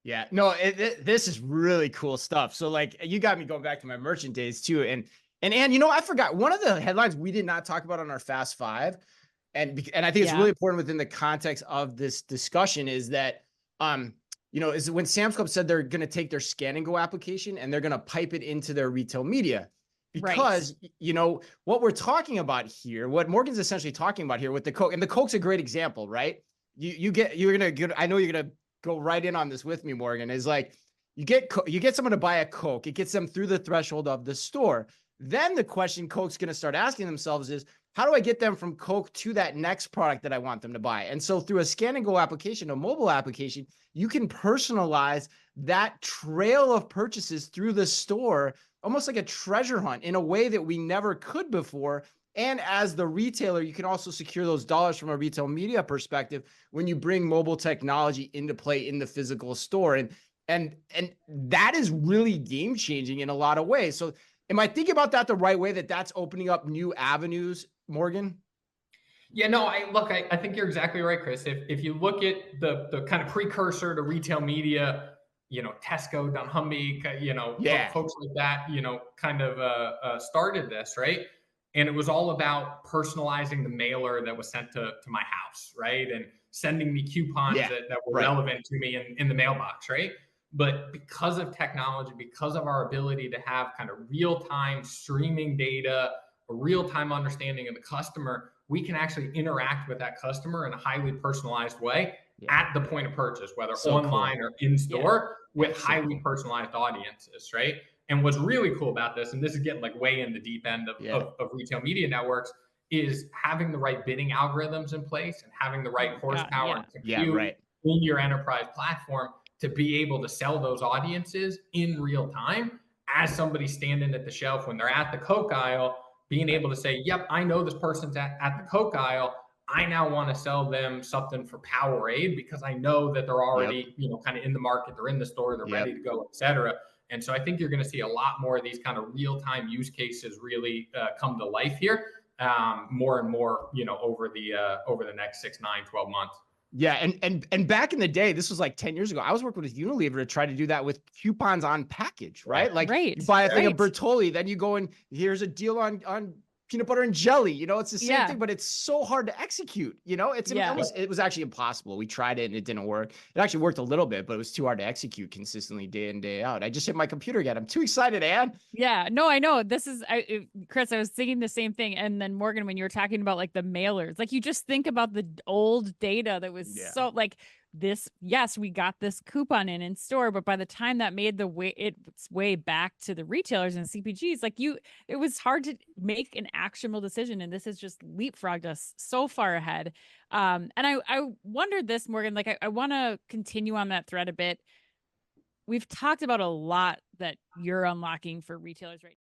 Yeah, no, this is really cool stuff. So like you got me going back to my merchant days too. And you know, I forgot one of the headlines we did not talk about on our Fast Five, and I think it's Yeah. really important within the context of this discussion is that is when Sam's Club said they're going to take their Scan and Go application and they're going to pipe it into their retail media. Right. Because what we're talking about here, what Morgan's essentially talking about here with the Coke, and the Coke's a great example, right? You're gonna get, I know you're gonna go right in on this with me, Morgan, is like you get someone to buy a Coke, it gets them through the threshold of the store. Then the question Coke's going to start asking themselves is, how do I get them from Coke to that next product that I want them to buy? And so through a Scan and Go application, a mobile application, you can personalize that trail of purchases through the store, almost like a treasure hunt in a way that we never could before. And as the retailer, you can also secure those dollars from a retail media perspective when you bring mobile technology into play in the physical store. And that is really game changing in a lot of ways. So am I thinking about that the right way, that that's opening up new avenues, Morgan? Yeah, no, I think you're exactly right, Chris. If you look at the kind of precursor to retail media, Tesco, Dunnhumby, Yeah. folks like that, kind of started this, right? And it was all about personalizing the mailer that was sent to my house, right? And sending me coupons Yeah. that were Right. relevant to me in the mailbox, right? But because of technology, because of our ability to have kind of real time streaming data, a real time understanding of the customer, we can actually interact with that customer in a highly personalized way Yeah. at the point of purchase, whether So cool. online or in Yeah. store, Yeah. with So highly cool. personalized audiences, right? And what's really cool about this, and this is getting like way in the deep end of, Yeah. of retail media networks, is having the right bidding algorithms in place and having the Oh right my God. horsepower Yeah. and Yeah. compute Right. in your enterprise platform to be able to sell those audiences in real time as somebody standing at the shelf when they're at the Coke aisle, being Right. able to say, yep, I know this person's at the Coke aisle. I now want to sell them something for Powerade because I know that they're Yep. already, kind of in the market, they're in the store, they're ready Yep. to go, et cetera. And so I think you're going to see a lot more of these kind of real time use cases really come to life here, more and more, over the next 6, 9, 12 months. Yeah, and back in the day, this was like 10 years ago. I was working with Unilever to try to do that with coupons on package, Yeah. right? Like you Right. buy a thing of Right. Bertolli, then you go and here's a deal on peanut butter and jelly. It's the same Yeah. thing, but it's so hard to execute. Yeah. Almost, it was actually impossible. We tried it and it didn't work. It actually worked a little bit, but it was too hard to execute consistently day in, day out. I just hit my computer again. I'm too excited, Ann. Yeah, no, I know. Chris, I was thinking the same thing. And then Morgan, when you were talking about like the mailers, like you just think about the old data that was Yeah. so like this. Yes, we got this coupon in store, but by the time that made its way back to the retailers and CPGs, it was hard to make an actionable decision. And this has just leapfrogged us so far ahead. And I wondered this, Morgan, like I want to continue on that thread a bit. We've talked about a lot that you're unlocking for retailers right